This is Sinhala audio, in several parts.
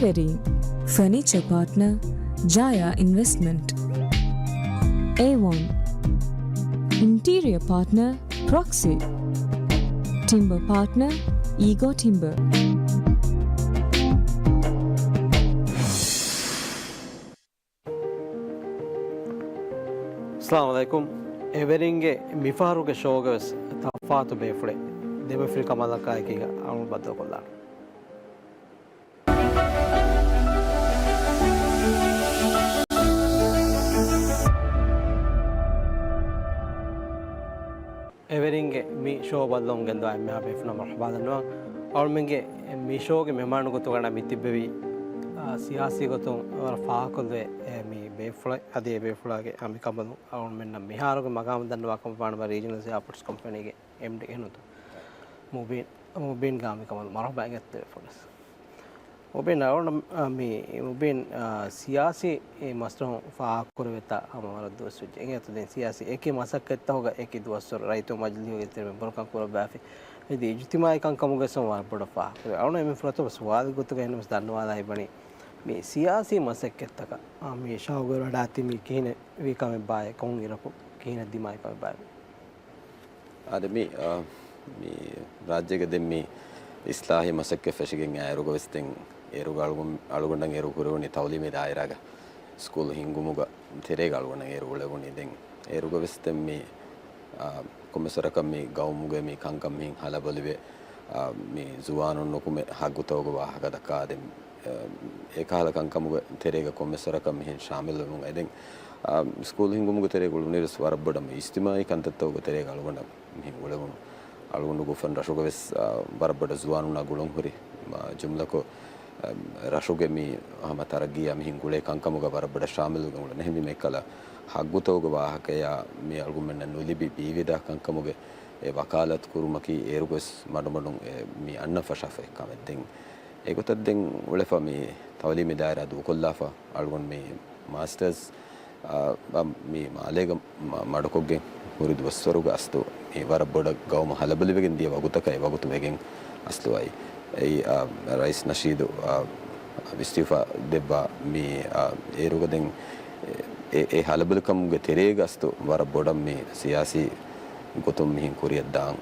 Tailoring. Furniture partner Jaya Investment. A1. Interior partner Proxy. Timber partner Ego Timber. Assalamu alaikum. Everinge mifaruge shogas tafatu befule. Debe fil kamala kai kiga amul baddo kolla. Everinge mi show ballon gendo ay me habe funa marhaba danwa. Aur menge mi show ge mehmanu gotu gana mitibbevi siyasi gotun war faakolde mi befula ade befula ge ami kamalu aur menna miharuge magam danwa company regional airports company ge MD enutu mubin gami kamalu marhaba gatte fonas mubin aur mi mubin siyasi mastron faakor veta amara dosu engetu den siyasi eke masakketta hoga eke duasor raito majliyo ge terme borkan kora bafi edi ijtimai kan kamuge som war boda fa aur me frato swal gotu ge enumas danwala ibani මේ සියාසී මසෙක්කෙත්තක මේ ශාවගර වඩාති මේ කිහින වීකම බාය කොන් ඉරපු කිහින දිමයි කම බාය අද මේ රාජ්‍යක දෙමි ඉස්ලාහි මසෙක්ක ෆෙෂිගෙන් ආයරුග වෙස්තෙන් ඒරුග අලුගොණ්ඩන් ඒරු කුරුණි තවලි මේ දායරාග ස්කූල් හිංගුමුග තෙරේ ගලුගොණ ඒරු ලැබුණි දෙන් ඒරුග වෙස්තෙන් මේ කොමසරක මේ ගවමුගේ මේ කංකම් මින් හලබලිවේ මේ ජුවානොන් නොකුමේ හග්ගුතෝග වාහක දකා දෙම් ඒ කාල කංකමුග තෙරේග කොමසරක මින් ශාමිල් වුන් එදෙන් ස්කූල් හිංගුමුග තෙරේ ගලු නිරස් වරබ්බඩම ඉස්තිමායි කන්තත්තෝග තෙරේ ගලුගොණ මින් උලවුණු අලුගොණු ගොෆන් රෂෝග වෙස් වරබ්බඩ ජුවානුනා ගුලොන් හුරි ජුම්ලකෝ රෂෝගෙ මේ අහමතරගියා මින් ගුලේ කංකමුග වරබ්බඩ ශාමිල් වුන් නැහිමි මේකල හග්ගුතෝග වාහකය මේ අලුගොමෙන්න නුලිබි බීවිදා කංකමුගේ ඒ වකාලත් කුරුමකි ඒරුගස් මඩමඩුන් මේ අන්න ෆෂාෆේ කමෙද්දෙන් ඒකතෙන් උලෙෆා මේ තවලි මේ දායරා දු කොල්ලාෆා අලුගොන් මේ මාස්ටර්ස් මේ මාලේග මඩකොග්ගේ මුරිදු වස්සරුග අස්තෝ මේ වරබොඩ ගවම හලබලිවෙගෙන් දිය වගුතකයි වගුතු වෙගෙන් අස්තුවයි ඒ රයිස් නෂීදු විස්තිෆා දෙබ්බා මේ ඒරුගදෙන් ඒ හලබලකම්ගේ තෙරේග අස්තෝ වරබොඩ මේ සියාසි ගොතුම් මිහින් කුරියක් දාන්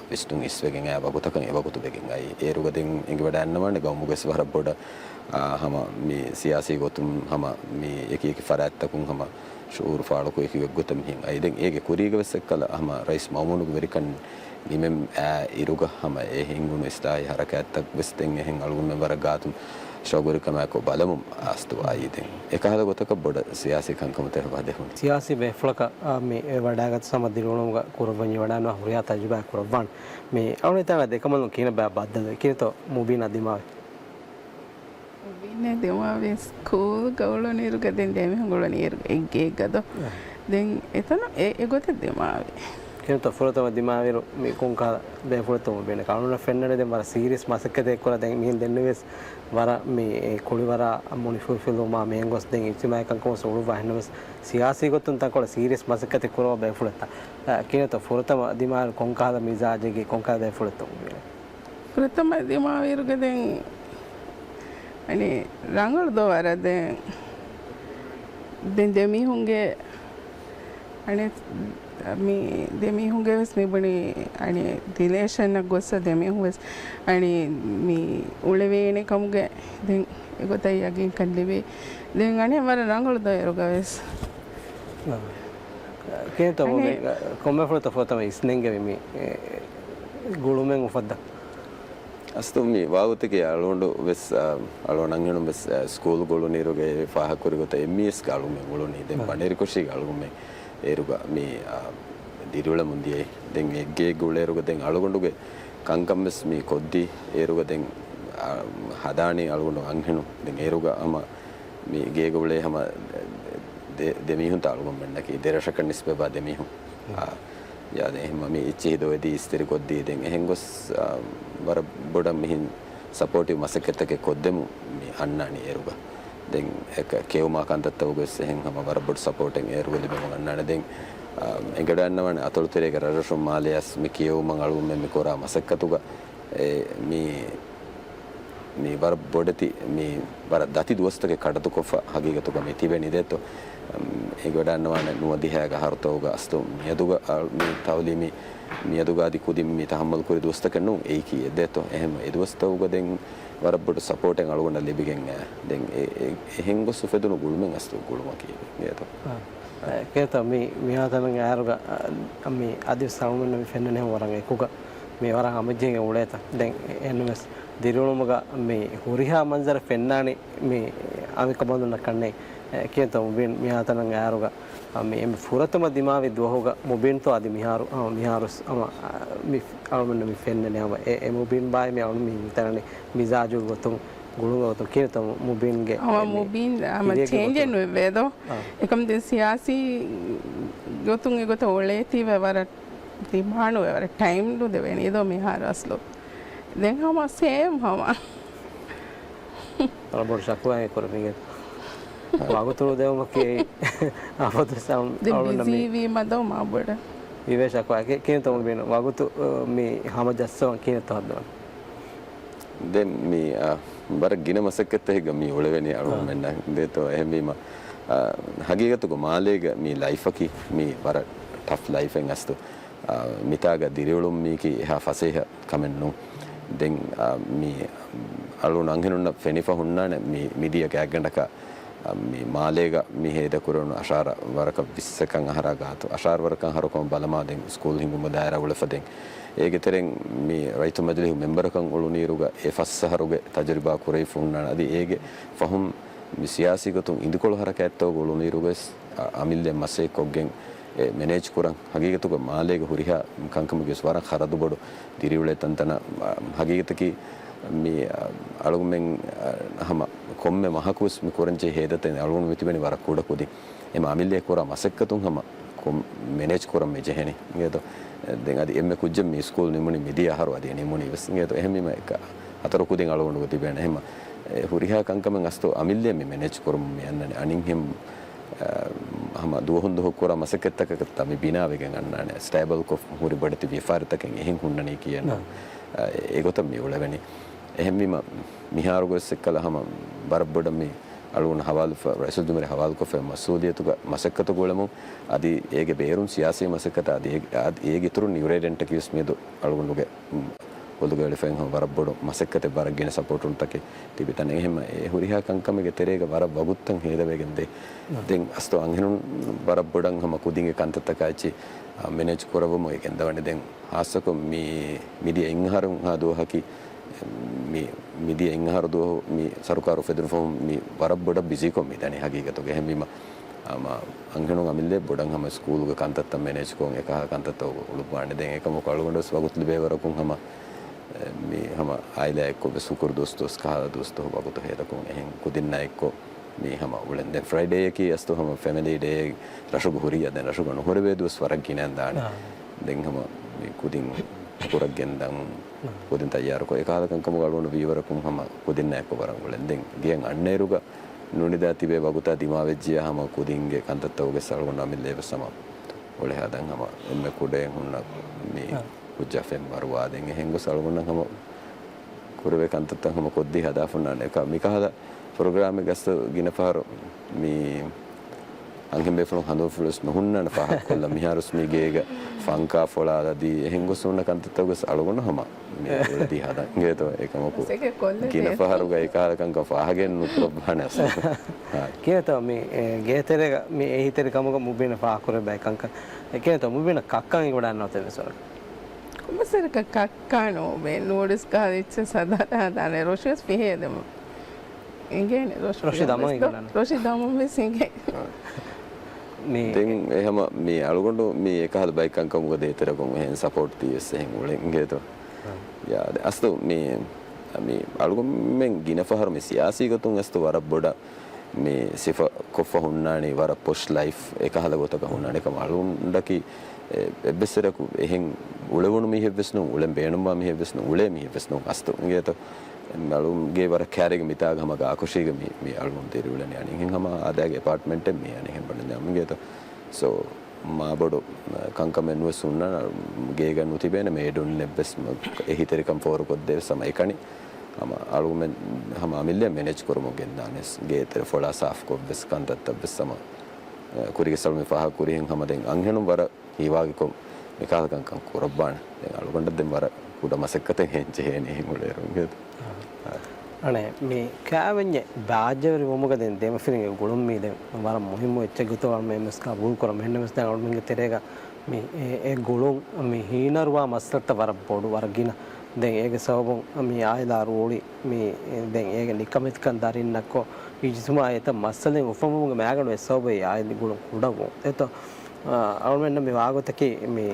විස්තුන් ඉස්වෙගෙන් ආ වගුතකන් ඒ වගුතු වෙගෙන් අයි ඒරුගදෙන් ඉඟ වැඩ යන්නවන්නේ ගවමුගස් වරබොඩ හම මේ සියාසි ගොතුම් හම මේ එක එක ෆරාත්තකුන් හම ෂූර් ෆාලකෝ එක එක ගොතම් හින් අයි දැන් ඒගේ කුරීග වෙස්සකල හම රයිස් මවමුණු වෙරිකන් නිමෙම් ඉරුග හම ඒ හින්ගුණු ස්ථායි හරකැත්තක් වෙස්තෙන් එහෙන් අලුගුම් වර ගාතුම් ශෝගරිකමක බලමු අස්තු ආයි දැන් එකහල ගොතක බොඩ සියාසි කංකමතර වදෙහුන් සියාසි වෙෆලක මේ වඩාගත් සමදිරුණුම කුරවණි වඩාන හුරියා තජුබා කුරවන් මේ අවුනේ තව දෙකමලු කියන බය බද්දද කියතෝ මුබින දිමාවේ ne demaave school gawlo niru gaden deme hangolo niru egge gado den etana e gote demaave කියනතෝ ෆොරතම දිමාවේ මේ කොන්කා බේ ෆොරතම බෙන කනුන ෆෙන්නනේ දෙම වර සීරියස් මාසක දෙක කොලා දැන් මිහින් දෙන්නේස් වර මේ කොළි වර මොනිෆෝ ෆිල්ෝ මා මෙන් ගොස් දෙන් ඉතිමයි කංකම සෝළු වහනවස් සියාසි ගොතුන් තන් කොලා සීරියස් මාසක දෙක කොලා බේ ෆොරත කියනතෝ ෆොරතම දිමා කොන්කා මිසාජගේ කොන්කා බේ ෆොරතම බෙන ෆොරතම දිමාවේ ඉරු gaden ani rangal do warade den demi hunge ani mi demi hunge wes mi bani ani relation na gossa demi hunges ani mi ulevene kamuge den egotai agin kandebe den ani mar rangal do eruga wes keto mo komme foto isnenge mi gulumen ufadda අස්තු මේ වාගුතකේ අලොන්ඩ වෙස් අලොනංගන වෙස් ස්කූල් ගොළු නිරුගේ ෆාහකුරිගත එම්එස් ගලුමෙ ගොළු නේ දැන් පණේරි කොෂි ගලුමෙ ඒරුග මේ දිරුල මුන්දියේ දැන් එගේ ගොළේරුග දැන් අලොගොඬුගේ කංකම් වෙස් මේ කොද්දි ඒරුග දැන් හදානේ අලොගොඬු අංහෙනු දැන් ඒරුග අම මේ ගේ ගොළේ හැම දෙමිහුන් තාලුගොම් මෙන්නකේ දෙරශක නිස්බබා දෙමිහුන් याद है मम्मी इच्छे दो यदि इस तरह को दे देंगे हेंगोस वर बड़ा मिहिन सपोर्टिव मसकते के कोदे मु अन्ना नहीं एरुगा दें एक केव माकान तत्व को इससे हेंग हम वर बड़ सपोर्टिंग एरुगा लिबे मंगन ना दें इंगड़ा अन्ना वन अतुल तेरे का रजोशम मालियास में केव मंगालू में मिकोरा मसकतुगा मी මේ වර බොඩති මේ වර දති දුවස්තක කඩතු කොෆ හගීගතුක මේ තිබෙන ඉදෙතෝ ඒ ගොඩන්නවාන නුවදිහාග හර්තෝග අස්තු මියදුග මේ තවලිමි මියදුගාදි කුදින් මේ තහම්මල් කුරි දුවස්තක නු ඒ කී එදෙතෝ එහෙම ඒ දුවස්තෝග දෙන් වර බොඩ සපෝට් එක අලුගොන්න ලිබිගෙන් දැන් එහෙන් ගොස් සුෆෙදුණු ගුළුමෙන් අස්තු ගුළුම කී නේතෝ කේත මේ මියාතමෙන් ආරුග මේ අදි සමුන්න මේ ෆෙන්නනේ වරන් එකුග මේ වරන් අමජෙන් උලේත දැන් එන්නස් දිරුණුමග මේ හුරිහා මන්සර ෆෙන්නානි මේ අමික බඳුන කන්නේ කියත මුබින් මියාතනන් ආරුග මේ එම් ෆුරතම දිමාවේ දුවහුග මුබින් තෝ අදි මිහාරු මිහාරුස් අම මි අලමන්න මි ෆෙන්නනේ අම ඒ මුබින් බායි මේ අලු මි තනනේ මිසාජු ගොතුම් ගුළුගොතු කියත මුබින්ගේ මුබින් අම චේන්ජන් වේදෝ එකම් දෙ සියාසි ගොතුන් එගොත ඔලේති වර තිමාණු වර ටයිම් ඩු දෙවෙනි දෝ මිහාරු අස්ලෝ දැන් හම සේම් හම රබොර් ශක්වාය කරමිගේ වගතුරු දෙවමකේ ආපතු සම් දෙවිවි මදෝ මාබඩ විවේශක්වාය කියන තම වෙන වගතු මේ හම ජස්සවන් කියන තවදවන දැන් මේ බර ගින මසකත් එක මේ ඔලවෙනි අරුම මෙන්න දෙතෝ එහෙමීම හගීගතුක මාලේග මේ ලයිෆකි මේ බර ටෆ් ලයිෆෙන් අස්තු මිතාග දිරිවලුම් මේකි එහා ෆසේහ කමෙන්නු දැන් මේ අලු නංගෙනුන්න ෆෙනිෆ හුන්නාන මේ මිදිය කෑග්ගඩක මේ මාලේග මිහෙද කුරුණු අශාර වරක 20කන් අහරා ගාතු අශාර වරකන් හරකොම බලමා දැන් ස්කූල් හිඟුම දායර උලෆදෙන් ඒගෙතරෙන් මේ රයිතු මජලිහු මෙම්බරකන් උළු නීරුග ඒ ෆස්සහරුගේ තජරිබා කුරේ ෆුන්නාන අදි ඒගේ ෆහුම් සියාසිගතුන් ඉදිකොළ හරකැත්තෝ උළු නීරුගස් අමිල්ලෙන් මසේ කොග්ගෙන් මැනේජ් කරන් හගීගතුක මාලේග හුරිහා කංකමගේ ස්වර ಖರದು බඩු දිරිවලේ තන්තන හගීගතකි මේ අලුගුමෙන් හම කොම්මෙ මහකුස් මි කොරංචේ හේදතෙන් අලුගුම විතිබෙනි වර කුඩ කුදි එම අමිල්ලේ කොරා මසක්කතුන් හම කොම් මැනේජ් කරන් මෙ ජෙහෙනි නේද දැන් අද එම්මෙ කුජ්ජ මේ ස්කූල් නිමුනි මිදිය හරු අද නිමුනි වෙස් නේද එහෙමම එක අතර කුදින් අලුගුම තිබෙන එහෙම හුරිහා කංකමෙන් අස්තෝ අමිල්ලේ මේ මැනේජ් කරමු යන්නනේ අනින් හිම් hama duhun duh kora masaketta ka tami bina wegen annane stable ko huri badati vifartaken ehin hunnani kiyana egotam mi ulawani ehemma miharu go sekkala hama barabboda mi alun hawal rasul dumere hawal ko fe masudiyatu ga masakkatu golemu adi ege beerun siyasi masakkata adi ege turu niureden takis medu alun luge ඔලුගල ෆෙන් හම වරබ්බොඩ මසෙක්කත බරගෙන සපෝට් උන් තකේ තිබිතන එහෙම ඒ හුරිහා කංකමගේ තෙරේක වර වගුත්තන් හේදවෙගෙන් දෙ දෙන් අස්තෝ අංහෙනුන් වරබ්බොඩන් හම කුදින්ගේ කන්තතකයිචි මැනේජ් කරවමු එකෙන් දවන්නේ දැන් ආසක මේ මිදිය ඉන්හරුන් හා දෝහකි මේ මිදිය ඉන්හරු දෝ මේ සරුකාරු ෆෙදර් ෆෝම් මේ වරබ්බොඩ බිසි කොම්මි තනේ හගීගතෝ ගෙහෙම්බීම අංහෙනුන් අමිල්ලේ බොඩන් හම ස්කූල් ගේ කන්තත මැනේජ් කොන් එක කන්තත උළු පාන්නේ දැන් එකම කලුගොඩස් වගුත් ලිබේවරකුන් හම මේ හම ආයිලා එක්ක සුකුර් දොස්තොස් කහලා දොස්තෝ වගුත හේරකොන් එහෙන් කුදින්න එක්ක මේ හම උලෙන් දැන් ෆ්‍රයිඩේ එකේ අස්තෝ හම ෆැමිලි ඩේ රෂුග හොරිය දැන් රෂුග නොහොරවේ දොස් වරක් කිනන් දාන දැන් හම මේ කුදින් කුරක් ගෙන්දන් කුදින් තයාර කො එකහලකන් කම ගලවන වීවරකුන් හම කුදින්න එක්ක වරන් උලෙන් දැන් ගියන් අන්නේරුග නුනිදා තිබේ වගුත දිමා වෙජ්ජිය හම කුදින්ගේ කන්තත්තෝගේ සල්ගොන අමිල්ලේව සම ඔලේ හදන් හම එම්මේ කුඩෙන් හුන්න මේ උජ්ජෆෙන් මරුවාදෙන් එහෙංග සල්ගොන්න හම කුරවේ කන්තත්තන් හම කොද්දි හදාෆුන්නාන එක මිකහද ප්‍රෝග්‍රෑම් එක ගස්ත ගින පාර මේ අංගෙන් බෙෆලොන් හඳෝ ෆ්ලස් නොහුන්නන පහක් කොල්ල මිහාරුස් මිගේග ෆංකා ෆොලාදදී එහෙංග සුන්න කන්තත්තව ගස් අලගොන්න හම මේ වලදී හදන් ගේතෝ එකම කො ගින පාරු ගයි කාලකන් ක පහගෙන් උත්‍රබහනස් කේතෝ මේ ගේතරේ මේ එහිතර කමක මුබෙන පාකුර බයිකංක කේතෝ මුබෙන කක්කන් ඉවඩන්නව තෙවසර Masar kakano be notice ka itse sadara dane roshis pihedem ingen roshi damam igana roshi damam me singe මේ දැන් එහෙම මේ අලුගොඬ මේ එකහල බයික් අංක මොකද ඒතර කොම් එහෙන් සපෝට් තියස් එහෙන් උලෙන් ගේතෝ යා අස්තෝ මේ අලුගොම් මෙන් ගිනෆහර මේ සියාසී ගතුන් අස්තෝ වර බොඩ මේ සිෆ කොෆ හුන්නානේ වර පොෂ් ලයිෆ් එකහල ගොතක හුන්නානේ කම අලුගොඬකි එබ්බසරකු එහෙන් උලවුණු මිහෙවස්නු උලෙන් බේනුම්බා මිහෙවස්නු උලේ මිහෙවස්නු අස්තෝ ගේතෝ අලුම්ගේ වර කැරේග මිතාග හම ආකුෂීග මේ අලුම් තේරුලනේ අනින් හම ආදාගේ ඇපාර්ට්මන්ට් එක මේ අනින් බඩ නම් ගේතෝ සෝ මා බඩ කංකමෙන්ව සුන්න ගේග නුතිබේන මේ Don ලෙබ්බස් එහිතරිකම් ෆෝර කොද්දේ සමයි කණි ama argument hama amille manage korumu gendanes geetere fola saaf ko bes kantatta bes sama kurige salme faha kurihen hamaden anhenum wara hiwagi ko mekakan kan kurabban den algonda den wara kuda masekkaten henche hene himulerunge අනේ මේ කෑවෙන්නේ බාජවරි මොමකදෙන් දෙම ෆිලිං එක ගොළුම් මේ දැන් වර මොහිම එච්ච ගතවල් මේ මස්කා බුල් කරම හෙන්න මස් දැන් අවුල් මින්ගේ තෙරේක මේ ඒ ගොළුම් මේ හීනරුවා මස්සට වර බොඩු වරගින දැන් ඒක සවබොන් මේ ආයලා රෝලි මේ දැන් ඒක නිකමෙත් කන් දරින්නක්කෝ ඊජිසුමා ඒත මස්සලෙන් උෆමුගේ මෑගන වෙස්සෝබේ ආයලි ගොළුම් කුඩගෝ එතෝ අවුල් මෙන්න මේ වාගතකේ මේ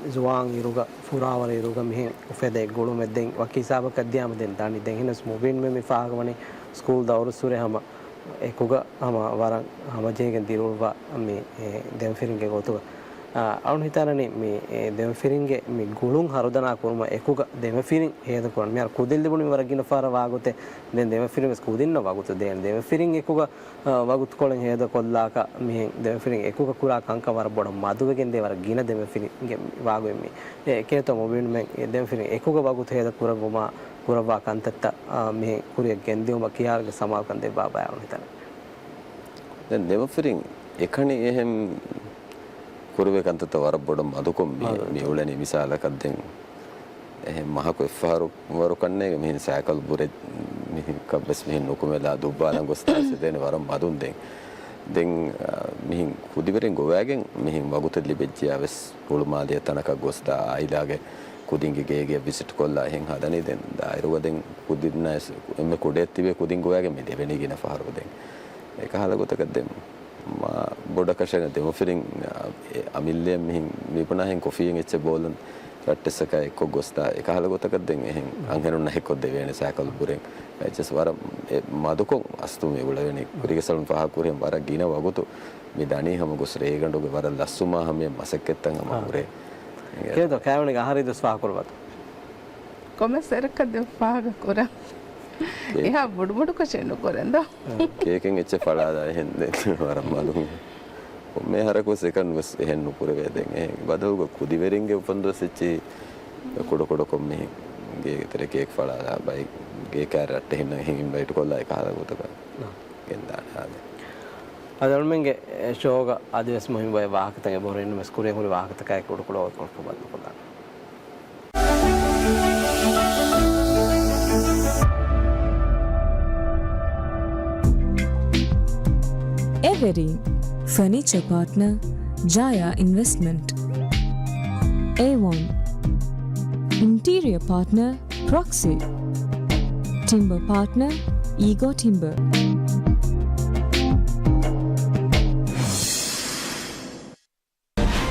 जुआंग इरुगा फुरावर इरुगा मिहे उफेदे गोलू में दें वकीसाब कद्दिया में दें दानी दें हिनस मोबिन में मिफाग वने स्कूल दावर सुरे हम एकुगा हम वारंग हम जेगे दिरुवा मी देम फिरिंगे गोतुगा අවුන් හිතනනේ මේ දෙම ෆිරින්ගේ මේ ගුළුන් හරදනා කරම එකුග දෙම ෆිරින් හේද කරන මෙයාර කුදෙල් දෙබුනි වරගින ෆාර වාගොතේ දැන් දෙම ෆිරින් ස්කුදින්න වාගොත දෙන් දෙම ෆිරින් එකුග වාගොත් කොලෙන් හේද කොල්ලාක මේ දෙම ෆිරින් එකුග කුරා කංක වර බොඩ මදුවගෙන් දෙවර ගින දෙම ෆිරින්ගේ වාගොෙ මේ ඒකේතෝ මොබින් මේ දෙම ෆිරින් එකුග වාගොත හේද කුරවමා කුරවා කන්තත්ත මේ කුරිය ගෙන්දියුම කියාගේ සමාල් කන් දෙ බාබා අවුන් හිතන දැන් දෙම ෆිරින් එකනේ එහෙම් कुरवे कंतत वर बोडम अदुको मी उलनी मिसाल कद्दें එහෙ මහකෝ ෆාරු වරු කන්නේ මෙහින් සයිකල් බුරේ මෙහි කබස් මෙහින් නොකුමෙලා දුබ්බාලන් ගොස්තාස දෙන වරම් මදුන් දෙන් මෙහින් කුදිවරෙන් ගෝවැගෙන් මෙහින් වගුත ලිබෙච්චියවස් පුළුමාලිය තනක ගොස්තා ආයිලාගේ කුදින්ගේ ගේගේ විසිට් කොල්ලා එහෙන් හදනේ දෙන් දායරුවදෙන් කුදින්න එමෙ කුඩේ තිබේ කුදින් ගෝවැගෙන් මේ දෙවෙනි ගින ෆාරු දෙන් ඒක හලගොතක දෙම් ma boda kashana demo feeling amille mehin mipuna hen coffee ecche bolan rattesaka ekko gosta ekhala gotaka den ehen anhenun ekko devene sakal buren ches war madukon astu me ulawene kurigesalun paha kurem war gina wagotu me dani hama gosre egandoge war lassuma hame masakketan hama ure kedo kayone gahari dos paha kurbat komme serka de paha kora එහා බොඩු බොඩු කෂෙන්නු කරන්ද කේකෙන් එච්ච ඵලාදා හෙන්ද වරම් මලු මේ හරකෝ සෙකන්ඩ් වස් එහෙන් නුපුර වේදෙන් ඒ බදවුග කුදිවෙරින්ගේ උපන්දොස් එච්චි කොඩ කොඩ කොම්මේ ගේ ගෙතර කේක් ඵලාදා බයි ගේ කැරට් එහෙන් එහෙන් ඉන්වයිට් කොල්ලා එක හරගොතක ගෙන්දාන ආද අදල්මෙන්ගේ ෂෝග ආදිවස් මොහිම් බය වාහකතගේ බොරින්න මස්කුරේ හොරි වාහකතකයි කොඩ කොඩ කොල්ප බද්ද කොල්ලා Everin Furniture Partner Jaya Investment A1 Interior Partner Proxy Timber Partner Ego Timber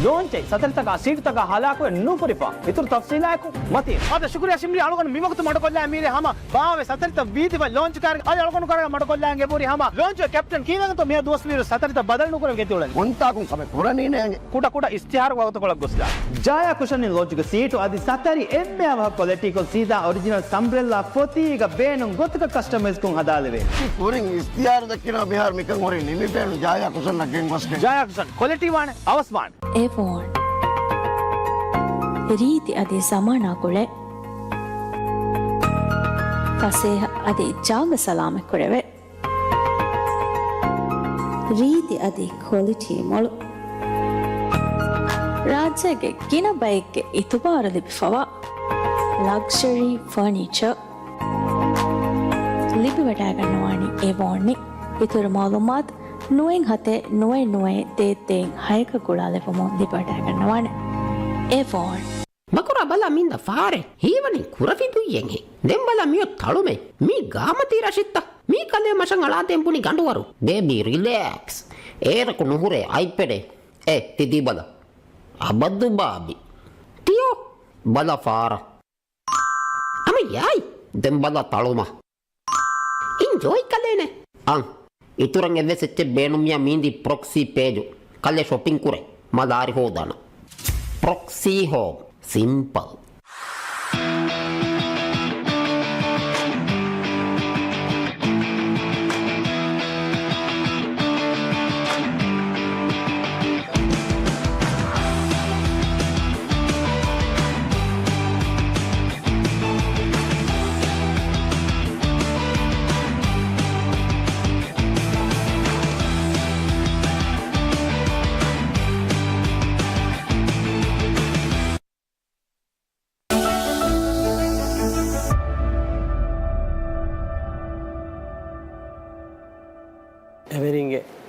لونجي ساتلتك سيرتك حالاكو نوبريفا इतुर तफसीलाको मती आदा शुक्रिया सिमरी आलोगन मिमकत मडकोल्ला मीरे हमा बावे सतलित वीदि व लॉन्च कर आले आलोगन कर मडकोल्लांगे बोरी हमा लॉन्च कैप्टन कीनंग तो मे दोस्त वीर सतलित बदल नु कर गेति उलन उंताकुं समे पुरनी ने कुटा कुटा इस्तिहार वगत कोलक गोसला जाया कुशन लॉन्च के सीट आदि सतरी एम्मे आव क्वालिटी को सीधा ओरिजिनल संब्रेला फोतीगा बेनु गोतक कस्टमर्स को हदालेवे पूरी इस्तिहार दक्किना बिहार मिकं होरी निमिपेनु जाया कुशन नगें वस्के जाया कुशन क्वालिटी वाने අවස්වාන A1 ರೀತಿ ಅದೇ ಸಮಾನ ಕೊಳೆ ಫಸೇಹ ಅದೇ ಜಾಗ ಸಲಾಮೆ ಕೊಳೆವೆ ರೀತಿ ಅದೇ ಕ್ವಾಲಿಟಿ ಮೊಳು ರಾಜ್ಯಗೆ ಗಿನ ಬೈಕ್ಗೆ ಇತುಬಾರ ಲಿಬಿಫವ ಲಕ್ಸರಿ ಫರ್ನಿಚರ್ ಲಿಬಿ ವಟಾಗಣ್ಣವಾಣಿ A1 ಇತರ ಮಾಲೂಮಾತ್ ನುವೆಂಗ್ ಹತೆ ನುವೆ ತೇತೆಂಗ್ ಹೈಕ ಗುಳಾಲೆವಮೊ ಲಿಬಟಾಗಣ್ಣವಾಣೆ A1 Makura bala minda fare hivani kurafidu yenge dem bala miyo talume mi gamati rashitta mi kale masang ala tempuni ganduwaru baby relax era ko nuhure ipad tidi bala abaddu babi tiyo bala fara ama yai dem bala taluma enjoy kalene ang iturang evesette benumya mindi proxy page kale shopping kure madari hodana proxy home simple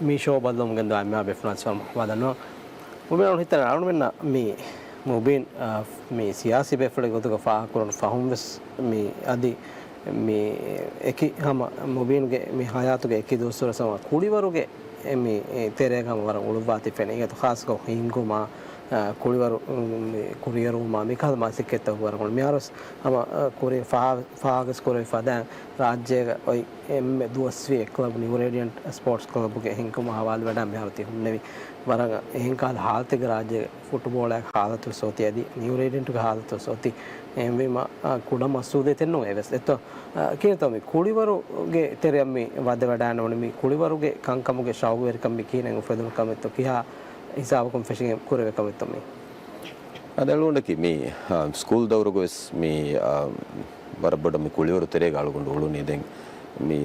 මේ ෂෝ බල්ලොම් ගෙන්ද අම්ම බෙෆ්නස් ෆර්ම වදනවා මුබෙන් හිතන අරුණ වෙන්න මේ මුබෙන් මේ සියාසි බෙෆල ගොතක ෆා කරන ෆහුම්ස් මේ අදි මේ එකි හම මුබෙන්ගේ මේ හයාතුගේ එකි දොස්තර සම කුඩිවරුගේ මේ තෙරේගම වර උළුවාති ෆෙනේ ඒක ખાસ කෝ හින්ගුමා කුඩිවරු කුරියරු මා මිකල් මාසිකෙත් වරගොන මියාරස් හම කුරේ ෆාගස් කුරේ ෆදන් රාජ්‍යයේ ඔය එම් දුවස්වි club new radiant sports club ගේ හින්කම හවාල් වැඩ මියාරති හුන්නේවි වරග එහෙන්කාල හාල්තේ රාජ්‍ය ෆුට්බෝල් එක හාලතු සෝති ඇදි නිව් රේඩියන්ට් ගේ හාලතු සෝති එම්විම කුඩ මස්සූදේ තෙන්නෝ එවස් එතෝ කියතම කුඩිවරුගේ තෙරයම් මේ වද වැඩාන ඕනේ මේ කුඩිවරුගේ කංකමුගේ ශෞවරිකම් මේ කියන උපදම කමෙත් කියා හිසාවකම් ෆිෂින් කුරේ කමෙත් මේ ಅದಲ್ಲೊಂಡಕ್ಕೆ ಮೀ ಸ್ಕೂಲ್ ದವ್ರಿಗೂ ಮೀ ಬರಬಡ ಮೀ ಕುಳಿಯವರು ತೆರೆಗೆ ಆಳುಕೊಂಡು ಉಳು ನೀದೆಂಗೆ ಮೀ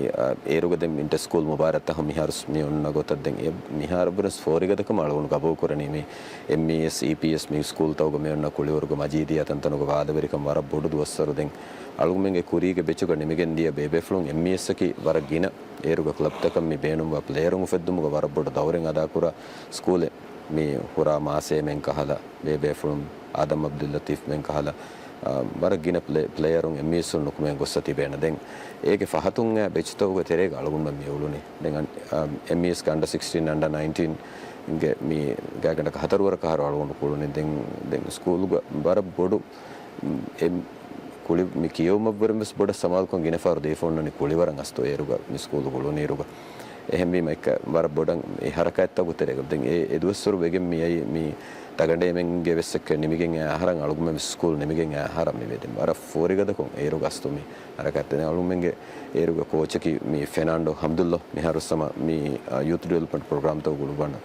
ಏರುಗದೆ ಇಂಟರ್ ಸ್ಕೂಲ್ ಮುಬಾರತ್ತ ಮಿಹಾರ್ಸ್ ಮೀ ಒನ್ನ ಗೊತ್ತದ್ದಂಗೆ ಮಿಹಾರ್ ಬರಸ್ ಫೋರಿಗದಕ್ಕೆ ಮಾಳುಕೊಂಡು ಕಬೋ ಕೊರನಿ ಮೀ MES EPS ಮೀ ಸ್ಕೂಲ್ ತವಗ ಮೇ ಒನ್ನ ಕುಳಿಯವ್ರಿಗೂ ಮಜೀದಿ ಅತಂತನಗ ವಾದವರಿಕಂ ವರ ಬೊಡುದು ವಸ್ಸರುದೆಂಗೆ ಅಳುಗುಮೆಂಗೆ ಕುರಿಗೆ ಬೆಚ್ಚುಗ ನಿಮಗೆಂದಿಯ ಬೇಬೆಫ್ಲುಂ MES ಕಿ ವರ ಗಿನ ಏರುಗ ಕ್ಲಬ್ ತಕ ಮೀ ಬೇಣುಂಗ ಪ್ಲೇಯರುಂಗ ಫೆದ್ದುಮುಗ ವರ ಬೊಡು ದೌರೆಂಗ ಅದಾಕುರ ಸ್ಕೂಲೆ මේ හුරා මාසේ මෙන් කහලා බේබේ ෆුම් ආදම් අබ්දුල් ලතීෆ් මෙන් කහලා බරගින ප්ලේයරුන් එම්එස් නුකුමෙන් ගොස්ස තිබෙන දැන් ඒකේ ෆහතුන් බෙච්තෝග තෙරේ ගලගුන් මම මෙවුලුනේ දැන් එම්එස් කන්ඩ 16 අnder 19 ගේ මේ ගාගණක හතරවර කහර වලුන් කුළුනේ දැන් ස්කූල් බර බොඩු කුලි මේ කියවම වරමස් බොඩ සමාල් කොන් ගිනෆාර දෙෆොන්නනේ කුලිවරන් අස්තෝ ඒරුග මේ ස්කූල් කුළුනේ ඒරුග එහෙම වීම එක වර බොඩන් ඒ හරකයත් උතරේ දැන් ඒ දුස්සරු වෙගෙන් මේ මේ තගඩේ මෙන් ගෙවෙස්සක නිමිගෙන් ආහාරන් අලුගම ස්කූල් නිමිගෙන් ආහාරම් මේ වෙදෙන් වර ෆෝරිගද කොන් ඒරු ගස්තු මේ හරකයත් නේ අලුමෙන්ගේ ඒරුග කෝච්කි මේ ෆෙනන්ඩෝ හම්දුල්ලා මේ හරුස්සම මේ යූත් ඩෙවලොප්මන්ට් ප්‍රෝග්‍රෑම් තව ගුළුබන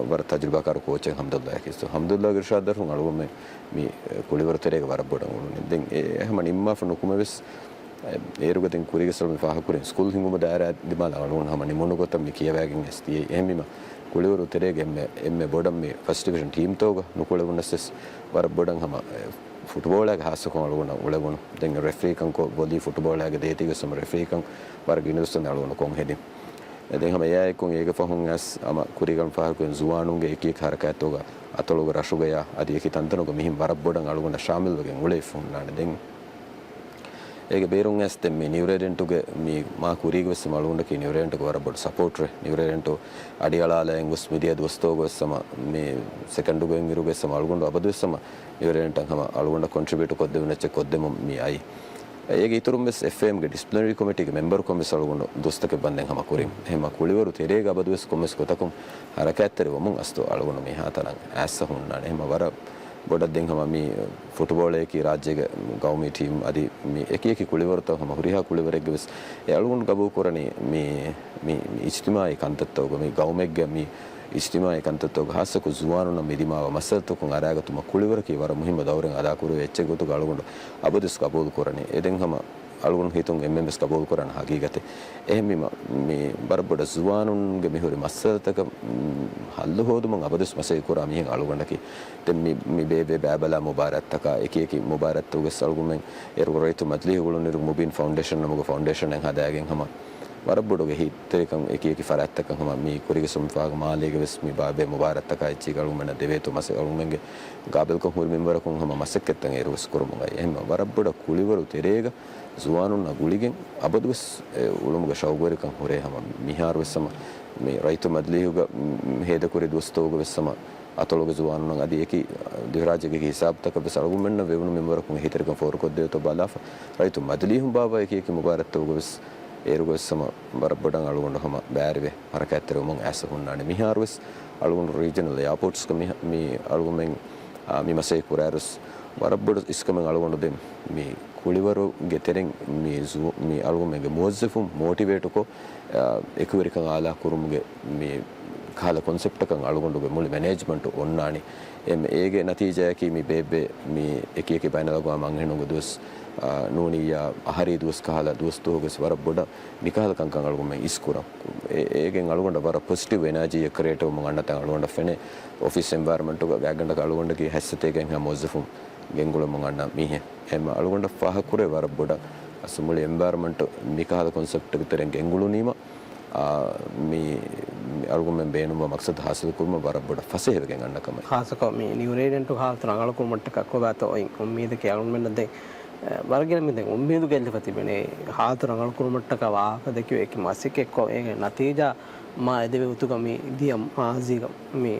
වර තජ්රිබාකාර කෝච් හම්දුල්ලා කිස්තු හම්දුල්ලා ගිර්ෂාද් දරුන් අලුගම මේ කුලිවර තරේක වර බොඩන් උනේ දැන් එහෙම නිම්මා ෆනුකුමෙස් ඒරුගතෙන් කුරිගසල් මේ ෆාහකුරෙන් ස්කූල් හිඟුම දායරා දිමාල අලුන් හැම නිමුණු ගොතම් මේ කියවෑගෙන් STA එහෙමම කුලිවරු තෙරේගෙන් එම්මේ බොඩම් මේ ෆස්ට් ඩිවිෂන් ටීම් තෝග නුකුලවුනස්සස් වර බොඩන් හැම ෆුට්බෝල් එක හාසකොන් අලුන උලගොන දැන් රෙෆරි කන්කෝ බොලි ෆුට්බෝල් එක දේතිග සම රෙෆරි කන් වර ගිනුස්සන් අලුන කොන් හෙදින් දැන් හැම යයි කොන් ඒක ෆහුන් ඇස් අම කුරිගන් ෆාහකුෙන් ජුවානුගේ එක එක හරකයතෝග අතලෝග රෂුගයා අදී එක තන්තනෝග මිහිම් වර බොඩන් අලුන ශාමිල් වගෙන් උලේ ෆුන් නාන දැන් ඒක බේරුන් ඇස්තෙන් මේ නිවරෙඩන්ටුගේ මේ මා කුරීග වෙස්ස මලුණ්ඩ කි නිවරෙඩන්ටු වර බොඩ සපෝට් රේ නිවරෙඩන්ටු අඩියලාලෙන් ගොස් මිදිය දොස්තෝ ගොස්සම මේ සෙකන්ඩු ගෙන් ඉරු වෙස්ස මලුණ්ඩ අබදෙස්සම නිවරෙඩන්ට හැම අලුණ්ඩ කොන්ට්‍රිබියුට් කොද්ද වෙනච්ච කොද්දෙම මේ අයි ඒක ඊතුරුම් වෙස් FM ගේ ඩිස්ප්ලිනරි කමිටි ගේ මෙම්බර් කොමස් අලුණ්ඩ දොස්තක බන්දෙන් හැම කුරින් එහෙම කුලිවරු තෙරේග අබදෙස් කොමස් කොතකම් හරකැත්තර වමුන් අස්තෝ අලුණ්ඩ මේ හතරන් ඇස්ස හුන්නානේ එහෙම වර බොඩක් දෙන් හැම මේ ෆුට්බෝල් එකේ රාජ්‍යයේ ගෞමී ටීම් අදි මේ එක එක කුලිවරත හැම හුරිහා කුලිවරෙක් වෙස් ඒ අලුගුන් ගබෝ කරණේ මේ ඉජ්තිමායි කන්තත්තෝග මේ ගෞමෙක්ගේ මේ ඉජ්තිමායි කන්තත්තෝග හාසක ජුවානුන මෙදිමාව මසල්තකුන් අරාගතුම කුලිවරකේ වර මුහිම දවරෙන් අදා කුරු එච්ච ගොතු ගලගුන් අබදස් කබෝල් කරණේ එදෙන් හැම අලුගුන් හිතුන් MMS කබෝල් කරන හගීගතේ එහෙම මේ බරබඩ ජුවානුන්ගේ මෙහුරි මසල්තක හල්ල හොදුම අබදස් මසේ කුරා මිහෙන් අලුගන්නකි දැන් මේ බේබේ බෑබලා මුබාරත්තක එක එක මුබාරත්තුගේ සල්ගුමෙන් එරුරයිතු මත්ලි ගුලුන් නිරු මුබින් ෆවුන්ඩේෂන් නමුග ෆවුන්ඩේෂන් එක හදාගෙන හැම වරබඩුගේ හිතරකම් එක එක ෆරත්තක හැම මේ කුරිගේ සම්පාග මාලේගේ වෙස් මේ බාබේ මුබාරත්තක ඉච්චි ගලුමන දෙවේතු මසේ අලුමෙන්ගේ ගාබල් කොහුර මෙම්බර කොන් හැම මසෙක්කෙත්තන් එරුස් කුරුමුගයි එහෙම වරබඩ කුලිවරු තෙරේග ජුවානුන් අගුලිගෙන් අබදුස් උළුමුගේ ෂවුගරිකම් හොරේ හැම මිහාර වෙස්සම මේ රයිතු මද්ලියුග හේදකුරි දොස්තෝග වෙස්සම අතලෝග ජුවානුන් අදී ඒකි දිවරාජගේ හිසාබ් තක බසලගුමෙන්න වෙවුණු මෙම්බරකුන් හිතරකම් ෆෝර කොද්දේතෝ බලාෆ රයිතු මද්ලියුම් බාබා එක එක මුබාරත්තෝග වෙස් ඒරුගොස්සම බරබඩන් අලුගොන්න හැම බෑරිවේ හරකැත්තර උමුන් ඇස හුන්නානේ මිහාර වෙස් අලුගොන්න රීජනල් එයාපෝට්ස් කම මේ අලුගොමෙන් මිමසේ කුරාරස් වරබඩ ඉස්කමෙන් අලුගොන්න දෙම් මේ කුලිවරු ගෙතරෙන් මේ අලුගොමෙන්ගේ මොස්සෆුම් මොටිවේට් කො එකවරිකන් ආලා කුරුමුගේ මේ කාල concept එකන් අලුගොන්ඩුගේ මුළු මැනේජ්මන්ට් ඔන්නානි ඒගේ නතිජයකි මේ බේබේ මේ එක එක බැනලගවා මං හෙනුගේ දුස් නෝනියා අහරි දුස් කාලා දුස්තෝගස් වර බොඩ නිකාල කංකන් අලුගොමෙන් ඉස්කුරා ඒගෙන් අලුගොන්ඩ වර පොසිටිව් එනර්ජි එක ක්‍රියේටිව් මං අන්නත අලුගොන්ඩ ෆෙනේ ඔෆිස් එන්වයරන්මන්ට් එක ගෑගණ්ඩ අලුගොන්ඩගේ හැස්සතේගෙන් හැම මොස්සෆුම් ගෙන්ගුල මං අන්න මිහෙ එම අලුගොන්ඩ ෆහකුරේ වර බොඩ අසමුල එන්වයරන්මන්ට් නිකාල concept එක තරෙන් ගෙන්ගුලු නීම අලුගොම්මෙන් බේනුම මක්සද හාසිල් කුරුම බරබ්බඩ ෆසේවගෙන් අන්නකම ಖಾಸಕ ಮೀ ನ್ಯೂರೇಡಿಯಂಟು ಹಾಲ್ತು ಅಂಗಳಕು ಮಟ್ಟಕ ಕೊಗಾತ ಒಯ್ ಉಮ್ಮೀದಕ್ಕೆ ಅಳುಮೆನ್ನದೆ ವರಗಿನ ಮಿದೆ ಉಮ್ಮೀದು ಗೆಲ್ಲಫತಿ ಬೆನೆ ಹಾಲ್ತು ಅಂಗಳಕು ಮಟ್ಟಕ ವಾಕದಕ್ಕೆ ಏಕೆ ಮಾಸಿಕೆ ಕೊ ಏ ನತೀಜಾ ಮಾ ಎದೆವೆ ಉತುಗ ಮೀ ದಿಯ ಮಾಜಿಗ ಮೀ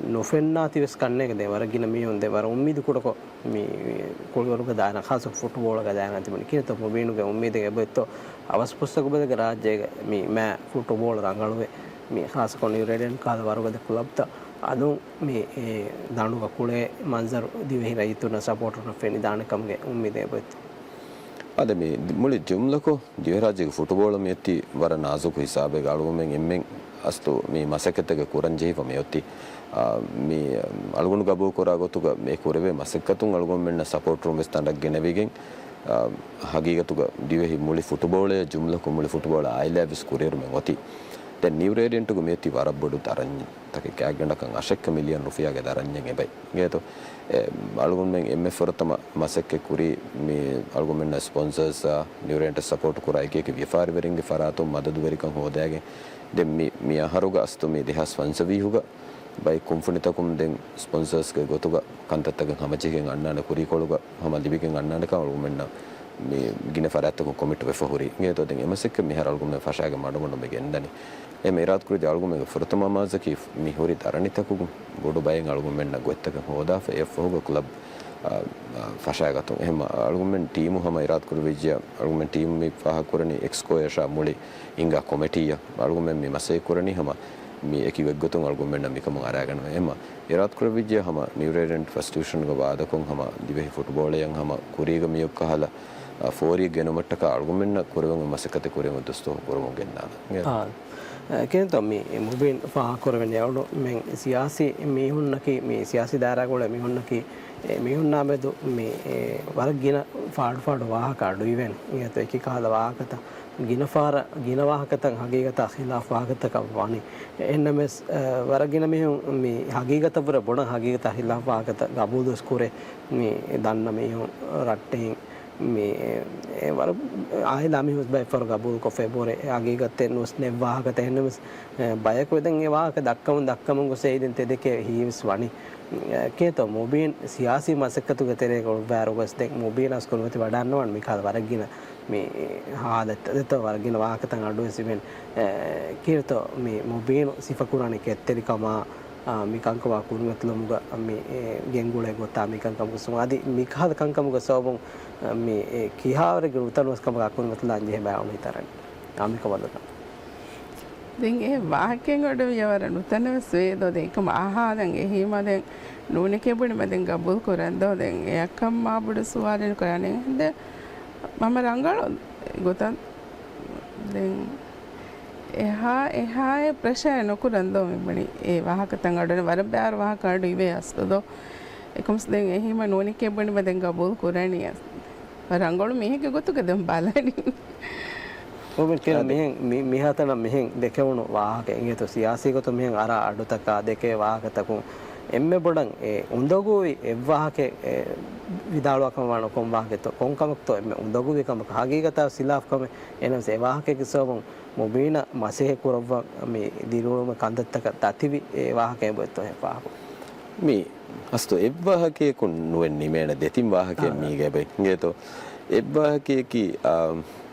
නොෆෙන්නාතිවෙස් කන්නේක දේ වරගින මේ හොඳේ වර උම්මීද කුඩකො මේ කොළවරුක දාන ખાસ ෆුට්බෝල් එක දාන තිබුණ කීත මොබේනුගේ උම්මීද ගෙබෙත්තෝ අවස් පුස්තක බද රාජ්‍යයේ මේ මෑ ෆුට්බෝල් රංගලුවේ මේ ખાસ කොනි රෙඩෙන් කාද වරගද ක්ලබ්ත අදු මේ දණුව කුලේ මන්සර් දිවෙහි රයිතුන සපෝටර් ෆෙනි දානකම්ගේ උම්මීද ගෙබෙත්තෝ අද මේ මුලි ජුම්ලකෝ දිවරාජ්‍යයේ ෆුට්බෝල් මෙති වර නාසුක හිසාබේ ගාලුවෙන් එම්මෙන් අස්තු මේ මසකතක කුරංජීව මෙයොති මේ අලුගුණු ගබෝ කොරා ගොතුක මේ කුරවේ මසකතුන් අලුගොම් මෙන්න සපෝට් රූම් ස්ටෑන්ඩක් ගෙනවිගෙන් හගීගතුක දිවෙහි මුලි ෆුට්බෝලේ ජුම්ලකෝ මුලි ෆුට්බෝල ආයිලැවිස් කුරේරු මෙ ඔති දැන් නිව් රේඩියන්ට් ක මෙති වරබ්බඩු තරඤ්ඤ තකේ කෑගණ්ඩකන් අශෙක්ක මිලියන් රුපියාගේ තරඤ්ඤෙන් එබයි ගේතෝ අලුගොම් මෙන් එම්එෆ් වරතම මසක්කේ කුරි මේ අලුගොම් මෙන්න ස්පොන්සර්ස් නිව් රේඩියන්ට් සපෝට් කරා එකේ විෆාරි වෙරින්ගේ ෆරාතෝ මදදු වෙරිකන් හොදාගේ දැන් මේ අහරුග අස්තු මේ දෙහස් වංශවීහුග බයි කුම්ෆුනිතකුම් දැන් ස්පොන්සර්ස් ගේ ගොතුග කන්තත්තක හැමචිකෙන් අන්නාන කුරි කොළුග හැම දිවිකෙන් අන්නාන කවලු මෙන්න මේ ගින ෆරාතක කොමිටු වෙෆහුරි ගේතෝ දැන් එමසෙක්ක මෙහර අලුගොම් මේ ෆෂාගේ මඩමොන මෙගෙන්දනි එමේ රාත් කුරි අලුගොම් මේ ෆරතම මාසකි මිහුරි තරණිතකු බොඩු බයෙන් අලුගොම් මෙන්න ගොත්තක හොදා ෆෙෆහුග ක්ලබ් ෆෂාගතෝ එහෙම අලුගොම් මෙන් ටීමු හැම රාත් කුරි විජ්‍ය අලුගොම් මෙන් ටීම් මේ පහ කුරණි එක්ස්කෝ යෂා මුලි ඉංගා කොමිටිය අලුගොම් මෙන් මේ මසේ කුරණි හැම මේ එකි වෙග්ගතුන් අලුගොම් මෙන්න මිකම අරගෙන එහෙම රාත් කුරි විජ්‍ය හැම නිව් රේඩියන්ට් ෆස්ටියුෂන් ග වාදකොන් හැම දිවෙහි ෆුට්බෝලයන් හැම කුරීග මියොක් කහලා ෆෝරි ගෙනමට්ටක අලුගොම් මෙන්න කුරවෙන් මසකතේ කුරෙම දොස්තෝ කුරමු ගෙන්නාන කෙනතො මේ මුබින් ෆා කරවෙන් යවඩු මෙන් සියාසි මිහුන්නකි මේ සියාසි දාරාගොල මිහුන්නකි මිහුන්නාමෙදු මේ වරගින ෆාඩ් වාහක අඩුයිවෙන් ඉත එකි කාල වාහකත ගිනෆාර ගිනවාහකතන් හගීගත ඛිලාෆ් වාහකතක වනි එන්නමස් වරගින මෙහු මේ හගීගතවර බොණ හගීගත ඛිලාෆ් වාහකත ගබුදස් කුරේ මේ දන්න මෙහු රට්ටෙන් මේ වර ආයලාමි හොස් බයි ෆර් ගබුල් කොෆේ බොරේ හගීගත නුස් නෙවාහකත එන්නමස් බයක වෙදන් ඒ වාහක දක්කම ගොසේ ඉදින් තෙදකේ හීස් වනි කේතෝ මොබින් සියාසි මසකතු ගතරේ කොල් බෑරොගස් දෙක් මොබින් අස්කොල්වති වඩන්නවන් මිකාද වරගින මේ හාදත වරගින වාහකතන් අඩුවෙන් සිමෙන් කීරතෝ මේ මොබින් සිෆකුරානි කෙත්තරිකම මිකංකවා කුරුමත්ලමුග මේ ගෙන්ගුලේ ගොතා මිකංකමුග සුමාදි මිකාද කංකමුග සෝබොන් මේ කිහාවරගේ උතනස්කම කුරුමත්ලා අන්ජේ බෑවුනි තරන් ආමිකවලක දැන් ඒ වාහකෙන් ගොඩ යවර නුතනව ස්වේදෝ දෙකම ආහාරන් එහිම දැන් නෝනේ කෙබුණ මදෙන් ගබුල් කරන්දෝ දැන් එකම් මාබුඩ සුවාරෙන් කරන්නේ හඳ මම රංගල ගොතන් දැන් එහා ප්‍රශ්න නොකරන්දෝ මෙබණි ඒ වාහකතන් අඩන වර බෑර වාහක අඩු ඉවේ අස්තදෝ එකම්ස් දැන් එහිම නෝනේ කෙබුණ මදෙන් ගබුල් කරන්නේ රංගල මෙහෙක ගොතුක දැන් බලනි ඔබෙන් කියන මෙහෙන් මිහතන මෙහෙන් දෙකවුණු වාහකෙන් ඒත සියාසිගත මෙහෙන් අර අඩුතක දෙකේ වාහකතකුන් එම්මෙ බොඩන් ඒ උන්දගුවි එවාහකේ විදාලවකම වණ කොම් වාහකෙත කොන්කමක්තෝ එම්මෙ උන්දගුවි කම හගීගත සිලාෆ්කම එනස ඒ වාහකේ කිසවම් මොබීන මසෙහ කුරව මේ දිරුවම කන්දත්තක තතිවි ඒ වාහකේ බොත්තෝ එපාහ මේ අස්තෝ එවාහකේ කුන් නුවෙන්නි මේන දෙතින් වාහකේ මීගේ බෙ ගේතෝ එවාහකේ කි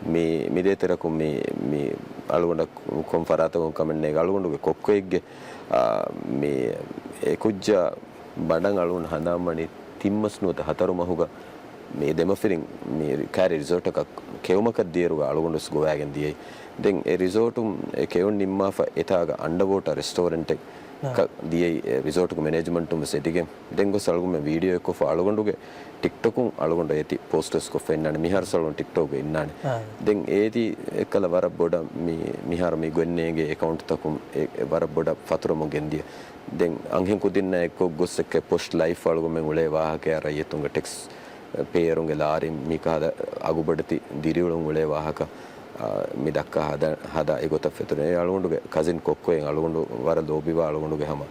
මේ මිදේතරකු මේ අලුගොඩ කොන්ෆරාතකම් කමන්නේ අලුගොඩගේ කොක්කෙක්ගේ මේ එකුජ්ජ බඩන් අලුන් හඳාමණි තිම්මස්නුවත හතරුමහුග මේ දෙමෆිරින් මේ කාරි රිසෝට් එකක් කෙවමක දියරුග අලුගොඩස් ගෝවාගෙන් දියයි දැන් ඒ රිසෝටුම් කෙවුන් නිම්මාෆ එතාග අන්ඩර්වෝටර් රෙස්ටෝරන්ට් එක දියයි රිසෝට් එක මැනේජ්මන්ට් උම සෙටිගෙන් දැන් ගොස් අලුගොම වීඩියෝ එක අලුගොඩගේ ටික්ටොකුන් අලුගොඩ ඒති පෝස්ටර්ස් කො ෆෙන්නන්නේ මිහාර සලුන් ටික්ටොක් එක ඉන්නන්නේ දැන් ඒති එකල වර බොඩ මේ මිහාර මේ ගොන්නේගේ account තකුම් වර බොඩ ෆතුරම ගෙන්දිය දැන් අංහෙන් කුදින්න එක්ක ගොස් එක පොස්ට් ලයිෆ් අලුගොම උලේ වාහකය අර යතුංග ටෙක්ස් පේරුන්ගේ ලාරි මිකාද අගුබඩති දිරිවලුන් උලේ වාහක මිදක්ක හදා ඒගොත ෆෙතුනේ අලුගොඩගේ කසින් කොක්කෝෙන් අලුගොඩ වර ලෝබිවා අලුගොඩගේ හැම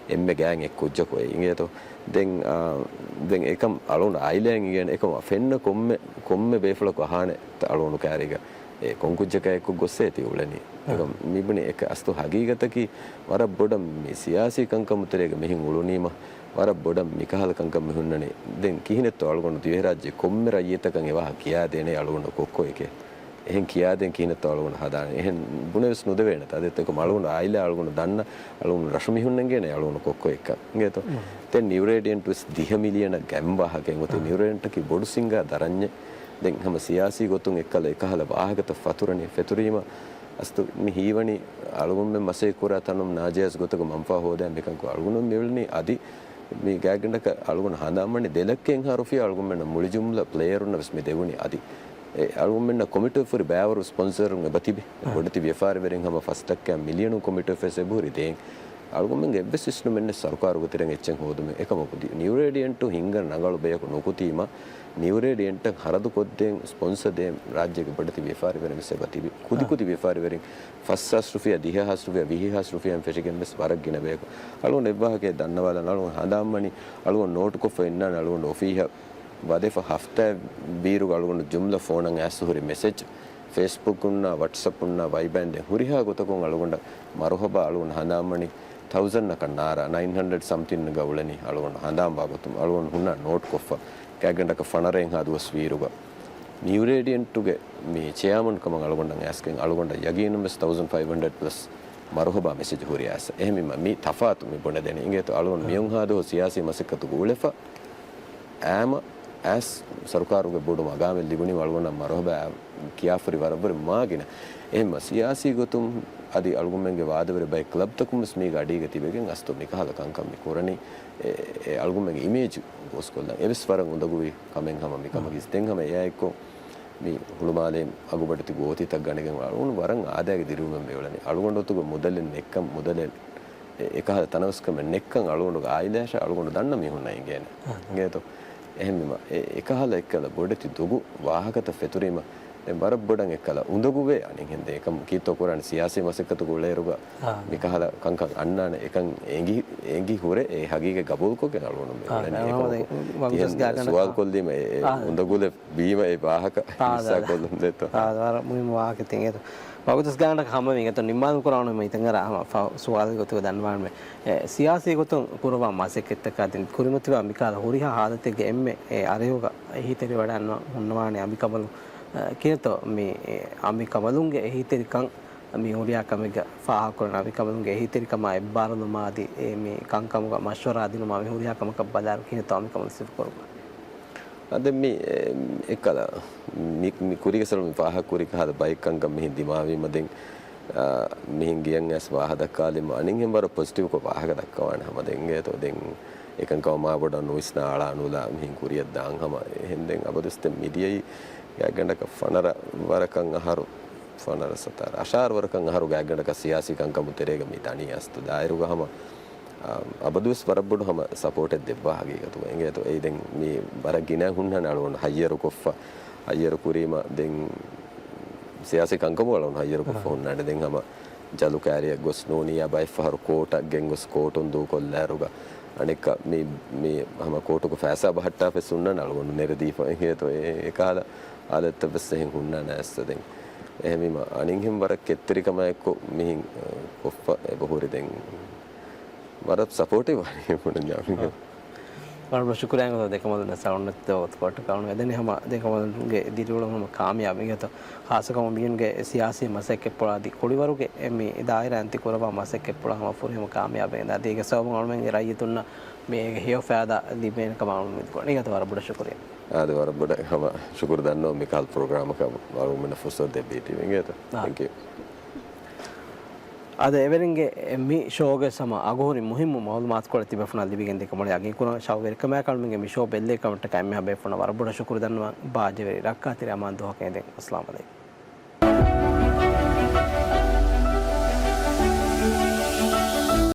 එම්මෙ ගෑන් එක් කුජ්ජකෝ ඉංගේතෝ දැන් එකම අලුගොඩ අයිලෑන් ඉගෙන එකම ෆෙන්න කොම්මෙ බේෆලක අහානේ අලුගොඩ කෑරික ඒ කොංකුජ්ජක එක්ක ගොස්සේ ති උලනි එක මිබුනේ එක අස්තු හගීගතකි වර බොඩම් මේ සියාසී කංකමුතරේක මෙහින් උළුනීම වර බොඩම් මිකහල කංකම් මෙහුන්නනේ දැන් කිහිනෙත් අලගොන දිවේ රාජ්‍ය කොම්මර ඊතකන් ඒවා කියා දෙනේ අලගොන කොක්කෝ එකේ එහෙන් කියා දෙන් කිහිනෙත් අලගොන හදාන එහෙන් බුනෙස් නුද වෙන තදෙත් එක මලගොන ආයිල අලගොන දන්න අලගොන රෂ මිහුන්නන්ගේ නේ අලගොන කොක්කෝ එක නේද දැන් නියුරේඩියන්ට් විස් 10 මිලියන ගැම්බහකෙන් උතේ නියුරේඩියන්ට් කි බොඩු සිංගා දරන්නේ දැන් හැම සියාසී ගොතුන් එක්කල එකහල වාහගත ෆතුරණේ ෆෙතුරීම අස්තු මි හීවණි අලගොන් මෙ මසේ කුරා තනම් නාජයස් ගොතක මම්පා හොදා මෙකන් කො අලගොන් මෙවලනි අදි මේ ගෑගඬක අලගොන හඳාමන්නේ දෙලක්කෙන් හරුෆිය අලගොන් මෙන්න මුලි ජුම්ලා ප්ලේයර් උන්න විස්මි දෙවුනි අදි අලගොන් මෙන්න කොමිටු ෆරි බෑවරු ස්පොන්සර් උන් බතිබි ගොඩති ව්‍යාපාර වෙරින් හැම ෆස්ටක් කැ මිලියනු කොමිටු ෆෙසේ බුරි දෙන් අලගොන් මෙන් එබ්බ සිස්ටම් මෙන්න සරකාරු ගොතරෙන් එච්චෙන් හොදුම එකමකුදි නියුරේඩියන්ට් හිංග නගලු බයක නොකුතීම නියුරේඩියන්ට් හරදු කොද්දෙන් ස්පොන්සර් දෙන් රාජ්‍යක බඩති ව්‍යාපාර වෙන විසේ බතිබි කුදි ව්‍යාපාර වෙරින් ෆස්සස් රුෆියා දිහහස් රුෆියා විහිහස් රුෆියන් ෆෙෂිකෙන් මෙස් වරක් ගින බයක අලගොන් එබ්බහකේ දන්නවල නලගොන් හඳාම්මනි අලගොන් නෝට් කොෆ ඉන්න අලගොන් ඔෆීහ වදෙෆ හෆ්තා බීරු අලගොන් ජුම්ලා ෆෝනන් ඇස්සුරි මෙසේජ් Facebook උන්න WhatsApp උන්න Viber දෙ හුරිහා ගොතකොන් අලගොන් මරහබා අලගොන් හඳාම්මනි 1000 නකනාර 900 something ගවලනි අලගොන් හඳාම් වාගතුම් අලගොන් හුන්න නෝට් කොෆ කැගඬක ෆනරෙන් හදුවස් වීරුග නියුරේඩියන්ට් තුගේ මේ චෙයාමන් කම අලගොන් ඇස්කෙන් අලගොන් යගිනුමස් 1500 plus මරහබා මෙසේජ් හුරියාස එහෙම මේ තෆාතු මේ බොන දෙන ඉංගේත අලගොන් මියුන් හදෝ සියාසී මසකතු ගෝලෙෆා ආම ඇස් සරකාරුගේ බොඩු මගාමෙල් දිගුනි අලගොන් මරහබා කියාෆරි වරබර මාගින එහෙම සියාසී ගොතුම් අදි අලගොන්ගේ වාදවර බයි ක්ලබ් තකුම් ස්මී ගඩී ගතිබෙගෙන් අස්තු මිකහල කංකම් මේ කොරණි ඒ අලගොන්ගේ ඉමේජ් ගොස් කොල්ලා එවස් වරන් උදගුවි කමෙන් හැම මිකම කිස් දෙන් හැම එයයිකෝ මේ හුළුමාලේ අගුබඩති ගෝති තක් ගණගෙන් අලගොන් වරන් ආදායගේ දිරුම මේවලනේ අලගොන් ඔතුග මුදලෙන් එක්කම් මුදලෙන් එකහල තනවස්කම නෙක්කන් අලගොන් ආයිලාෂ අලගොන් දන්න මිහුන්නයි කියන්නේ නේද එහෙමම එකහල එක්කල බොඩති දුගු වාහකත ෆෙතුරීම දැන් බර බොඩන් එක්කල උඳගුවේ අනින් හෙන්ද එකම කීතෝ කරන්නේ සියාසී මසකතු ගොලේරුග මිකහල කංකන් අන්නාන එකන් එංගි හොරේ ඒ හගීගේ ගබෝල්කෝගේ අලගොන් මේවලනේ සුවල් කොල්දී මේ උඳගුලේ බීම ඒ වාහක ඉස්සා කොල්ලම් දෙතෝ ආදාර මුහිම වාහක තින් වගුතස් ගානක හැම මේකට නිම්මාන කරන මේ ඉතින් අර සුවාල් ගොතව දන්වාන් මේ සියාසී ගොතුන් කුරවා මාසෙකෙත් කදින් කුරිමතුවා මිකාල හොරිහා හාදතේ එම්මේ ඒ අරයෝග හිතරි වඩන්න හොන්නවානේ අමිකබලු කියතෝ මේ අමිකබලුන්ගේ හිතරිකන් මේ හොරියා කමක ෆාහ කරන අමිකබලුන්ගේ හිතරිකම එබ්බාරදුමාදී මේ කංකමුක මෂවරා දිනුමා මේ හොරියා කමක බදාර කියතෝ අමිකබල සිෆ කරුවා අද මේ එකල මි කුරිකසල මි පාහ කුරික හද බයික් කංගම් මෙහි දිමාවීම දෙන් මෙහින් ගියන් ඇස් වාහද කාලෙම අනින් හෙම්බර පොසිටිව් කො වාහක දක්වන හැම දෙන්ගේ තෝ දෙන් එකන් කවමා බොඩ නොයිස්නා ආලානුලා මෙහින් කුරියක් දාන් හැම හෙන්දෙන් අබදස්ත මිදියයි ගෑගඬක ෆනර වරකන් අහරු ෆනර සතර අශාර වරකන් අහරු ගෑගඬක සියාසී කංකමු තෙරේග මි තනි අස්තු දායරු ගහම අබදුස් වරබුඩු හැම සපෝට් එක දෙබ්බා හගීකතු එංගේ තෝ ඒ දැන් මේ බර ගින හුන්නන අලවන හයියරු කොෆා හයියරු කුරීම දැන් සියාසී කංකමු වලන හයියරු කොෆා හුන්නන දැන් හැම ජලු කෑරිය ගොස් නෝනියා බයි ෆහරු කෝට ගෙන් ගොස් කෝටුන් දු කොල්ලාරුග අනෙක් මේ හැම කෝටුක ෆෑසා බහට්ටා ෆෙසුන්නන අලවන නෙරදී එංගේ තෝ ඒ කාල ආලත් බස්සෙන් හුන්නන ඇස්ස දැන් එහෙමම අනින් හැම වර කෙත්තරිකම එක්ක මිහින් කොෆා බහුරි දැන් මරත් සපෝටිව් වනේ මොන ඥාමික වරම ශුක්‍රයන් දෙකමද සවුන්ත් දවත් කොට කවුන එදෙන හැම දෙකමගේ දිරුවලම කාමයාබ ගත ખાસකම මියන්ගේ සියාසී මසෙක් පොලාදී කොඩිවරුගේ මේ දායර ඇන්ති කරවා මසෙක් පොළහම ෆොරිම කාමයාබ නේද ඒක සවම වලෙන් රයි තුන්න මේ හියෝ ෆෑදා දිබේන කමන මිත් කොට නිකත වරබුඩ ශුක්‍රයන් ආද වරබුඩ හැම ශුක්‍ර දන්නෝ මේ කාල් ප්‍රෝග්‍රෑම් එක වරුමන ෆොසෝ දෙබීටි වෙගේත thank you අද එවරින්ගේ මේ ෂෝගේ සම අගෝරි මුහිම්ම මවුල්මාත් කොළ තිබෙනවා දිවිගෙන් දෙක මොළ යකින් කුණ ෂව් වෙරකම කල්මිගේ මේ ෂෝ බෙල්ලේ කමට කැම්ම හැබේ ෆොන වරබුඩ ශුක්‍ර දන්නවා බාජෙවරි රක්කාතිර අමාන් දෝහකෙන් දෙන් අස්ලාම අලයිකුම්